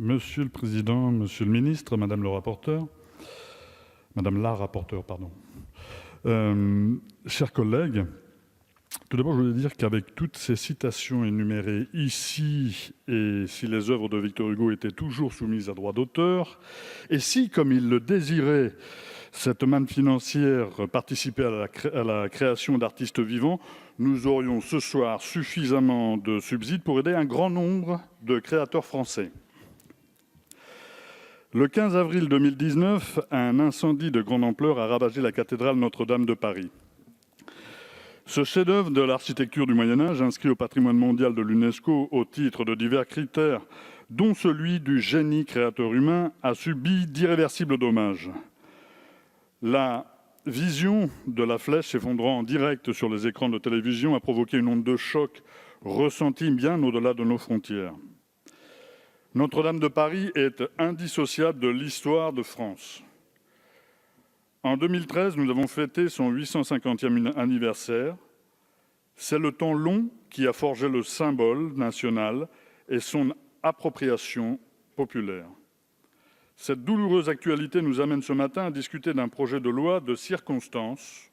Monsieur le Président, Monsieur le Ministre, Madame la rapporteure, pardon. Chers collègues, tout d'abord, je voulais dire qu'avec toutes ces citations énumérées ici, et si les œuvres de Victor Hugo étaient toujours soumises à droit d'auteur, et si, comme il le désirait, cette manne financière participait à la création d'artistes vivants, nous aurions ce soir suffisamment de subsides pour aider un grand nombre de créateurs français. Le 15 avril 2019, un incendie de grande ampleur a ravagé la cathédrale Notre-Dame de Paris. Ce chef-d'œuvre de l'architecture du Moyen-Âge, inscrit au patrimoine mondial de l'UNESCO au titre de divers critères, dont celui du génie créateur humain, a subi d'irréversibles dommages. La vision de la flèche s'effondrant en direct sur les écrans de télévision a provoqué une onde de choc ressentie bien au-delà de nos frontières. Notre-Dame de Paris est indissociable de l'histoire de France. En 2013, nous avons fêté son 850e anniversaire. C'est le temps long qui a forgé le symbole national et son appropriation populaire. Cette douloureuse actualité nous amène ce matin à discuter d'un projet de loi de circonstance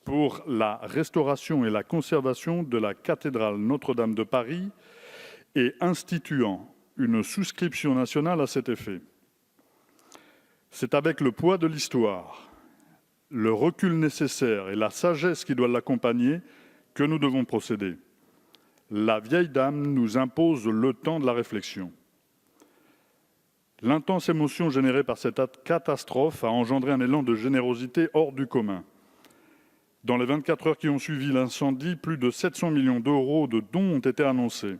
pour la restauration et la conservation de la cathédrale Notre-Dame de Paris et instituant une souscription nationale à cet effet. C'est avec le poids de l'histoire, le recul nécessaire et la sagesse qui doit l'accompagner que nous devons procéder. La vieille dame nous impose le temps de la réflexion. L'intense émotion générée par cette catastrophe a engendré un élan de générosité hors du commun. Dans les 24 heures qui ont suivi l'incendie, plus de 700 millions d'euros de dons ont été annoncés.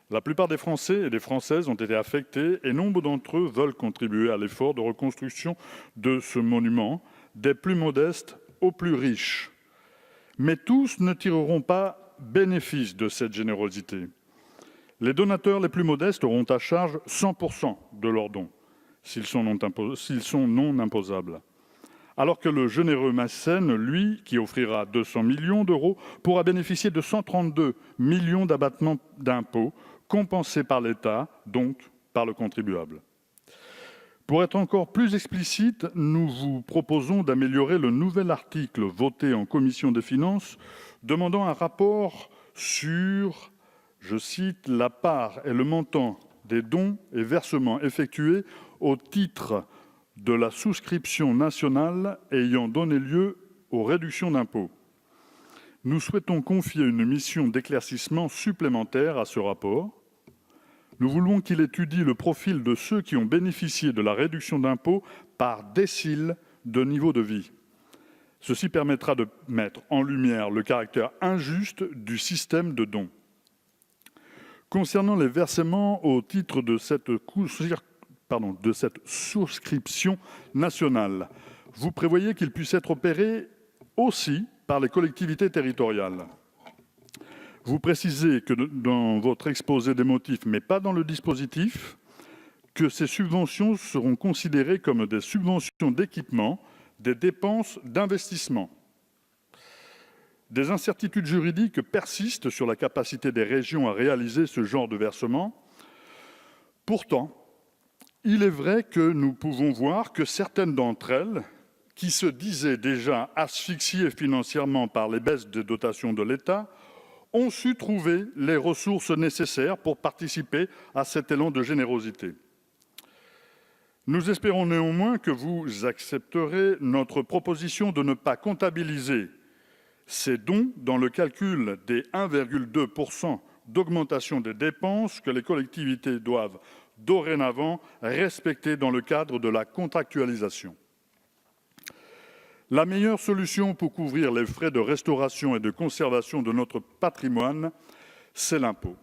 La plupart des Français et des Françaises ont été affectés et nombre d'entre eux veulent contribuer à l'effort de reconstruction de ce monument, des plus modestes aux plus riches. Mais tous ne tireront pas bénéfice de cette générosité. Les donateurs les plus modestes auront à charge 100% de leurs dons, s'ils sont non imposables. Alors que le généreux mécène, lui, qui offrira 200 millions d'euros, pourra bénéficier de 132 millions d'abattements d'impôts, compensés par l'État, donc par le contribuable. Pour être encore plus explicite, nous vous proposons d'améliorer le nouvel article voté en commission des finances, demandant un rapport sur, je cite, « la part et le montant des dons et versements effectués au titre de la souscription nationale ayant donné lieu aux réductions d'impôts ». Nous souhaitons confier une mission d'éclaircissement supplémentaire à ce rapport. Nous voulons qu'il étudie le profil de ceux qui ont bénéficié de la réduction d'impôts par décile de niveau de vie. Ceci permettra de mettre en lumière le caractère injuste du système de dons. Concernant les versements au titre de cette souscription nationale, vous prévoyez qu'ils puissent être opérés aussi par les collectivités territoriales. Vous précisez que dans votre exposé des motifs, mais pas dans le dispositif, que ces subventions seront considérées comme des subventions d'équipement, des dépenses d'investissement. Des incertitudes juridiques persistent sur la capacité des régions à réaliser ce genre de versement. Pourtant, il est vrai que nous pouvons voir que certaines d'entre elles, qui se disaient déjà asphyxiées financièrement par les baisses de dotations de l'État, ont su trouver les ressources nécessaires pour participer à cet élan de générosité. Nous espérons néanmoins que vous accepterez notre proposition de ne pas comptabiliser ces dons dans le calcul des 1,2% d'augmentation des dépenses que les collectivités doivent dorénavant respecter dans le cadre de la contractualisation. La meilleure solution pour couvrir les frais de restauration et de conservation de notre patrimoine, c'est l'impôt.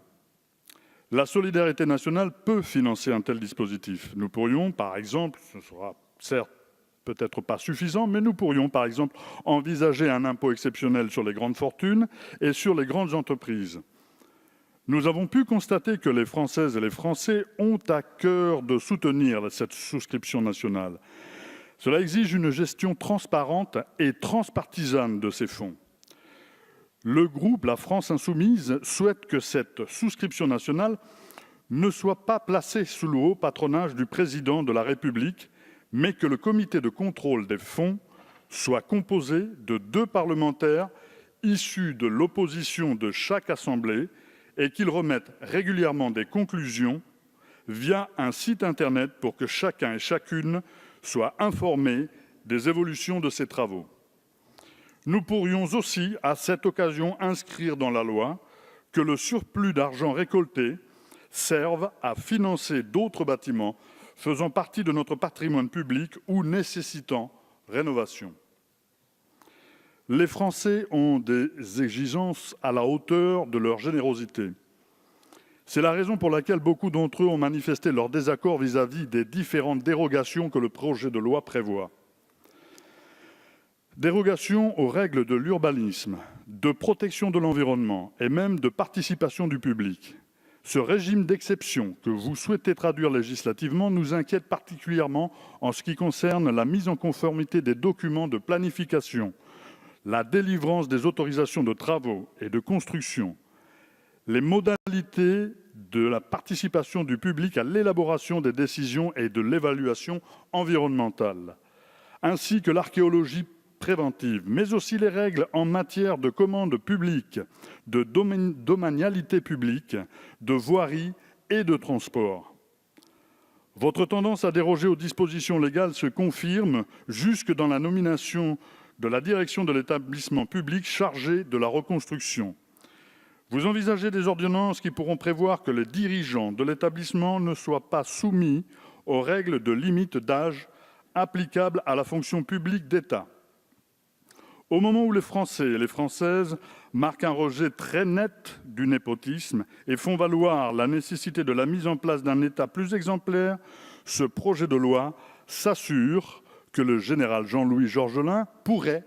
La solidarité nationale peut financer un tel dispositif. Nous pourrions, par exemple, ce sera certes peut-être pas suffisant, mais nous pourrions, par exemple, envisager un impôt exceptionnel sur les grandes fortunes et sur les grandes entreprises. Nous avons pu constater que les Françaises et les Français ont à cœur de soutenir cette souscription nationale. Cela exige une gestion transparente et transpartisane de ces fonds. Le groupe La France Insoumise souhaite que cette souscription nationale ne soit pas placé sous le haut patronage du président de la République, mais que le comité de contrôle des fonds soit composé de 2 parlementaires issus de l'opposition de chaque assemblée et qu'ils remettent régulièrement des conclusions via un site internet pour que chacun et chacune soit informé des évolutions de ces travaux. Nous pourrions aussi, à cette occasion, inscrire dans la loi que le surplus d'argent récolté serve à financer d'autres bâtiments faisant partie de notre patrimoine public ou nécessitant rénovation. Les Français ont des exigences à la hauteur de leur générosité. C'est la raison pour laquelle beaucoup d'entre eux ont manifesté leur désaccord vis-à-vis des différentes dérogations que le projet de loi prévoit. Dérogation aux règles de l'urbanisme, de protection de l'environnement et même de participation du public. Ce régime d'exception que vous souhaitez traduire législativement nous inquiète particulièrement en ce qui concerne la mise en conformité des documents de planification, la délivrance des autorisations de travaux et de construction, les modalités de la participation du public à l'élaboration des décisions et de l'évaluation environnementale, ainsi que l'archéologie préventive, mais aussi les règles en matière de commande publique, de domanialité publique, de voirie et de transport. Votre tendance à déroger aux dispositions légales se confirme jusque dans la nomination de la direction de l'établissement public chargé de la reconstruction. Vous envisagez des ordonnances qui pourront prévoir que les dirigeants de l'établissement ne soient pas soumis aux règles de limite d'âge applicables à la fonction publique d'État. Au moment où les Français et les Françaises marquent un rejet très net du népotisme et font valoir la nécessité de la mise en place d'un État plus exemplaire, ce projet de loi s'assure que le général Jean-Louis Georgelin pourrait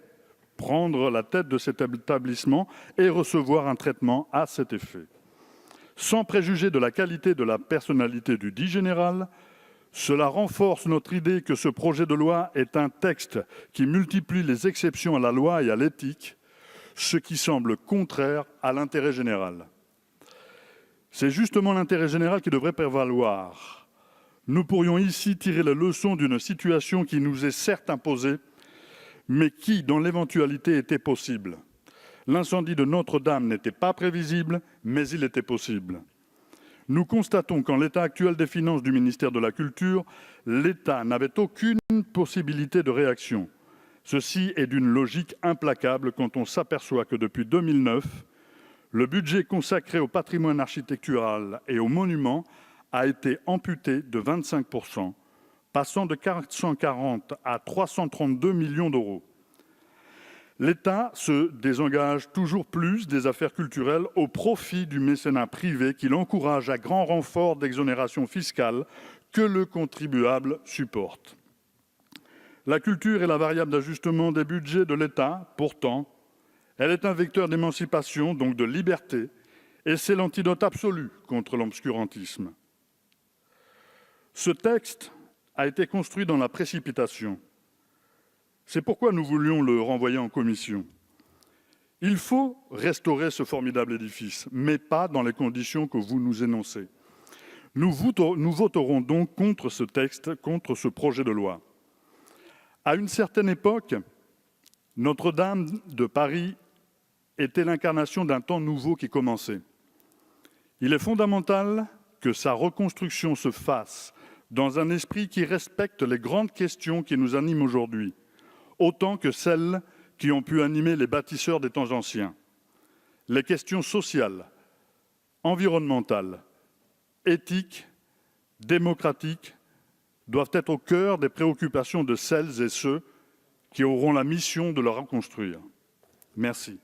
prendre la tête de cet établissement et recevoir un traitement à cet effet. Sans préjuger de la qualité de la personnalité du dit général, cela renforce notre idée que ce projet de loi est un texte qui multiplie les exceptions à la loi et à l'éthique, ce qui semble contraire à l'intérêt général. C'est justement l'intérêt général qui devrait prévaloir. Nous pourrions ici tirer les leçons d'une situation qui nous est certes imposée, mais qui, dans l'éventualité, était possible. L'incendie de Notre-Dame n'était pas prévisible, mais il était possible. Nous constatons qu'en l'état actuel des finances du ministère de la Culture, l'État n'avait aucune possibilité de réaction. Ceci est d'une logique implacable quand on s'aperçoit que depuis 2009, le budget consacré au patrimoine architectural et aux monuments a été amputé de 25%, passant de 440 à 332 millions d'euros. L'État se désengage toujours plus des affaires culturelles au profit du mécénat privé qui l'encourage à grand renfort d'exonération fiscale que le contribuable supporte. La culture est la variable d'ajustement des budgets de l'État. Pourtant, elle est un vecteur d'émancipation, donc de liberté, et c'est l'antidote absolu contre l'obscurantisme. Ce texte a été construit dans la précipitation. C'est pourquoi nous voulions le renvoyer en commission. Il faut restaurer ce formidable édifice, mais pas dans les conditions que vous nous énoncez. Nous voterons donc contre ce texte, contre ce projet de loi. À une certaine époque, Notre-Dame de Paris était l'incarnation d'un temps nouveau qui commençait. Il est fondamental que sa reconstruction se fasse dans un esprit qui respecte les grandes questions qui nous animent aujourd'hui, autant que celles qui ont pu animer les bâtisseurs des temps anciens. Les questions sociales, environnementales, éthiques, démocratiques doivent être au cœur des préoccupations de celles et ceux qui auront la mission de le reconstruire. Merci.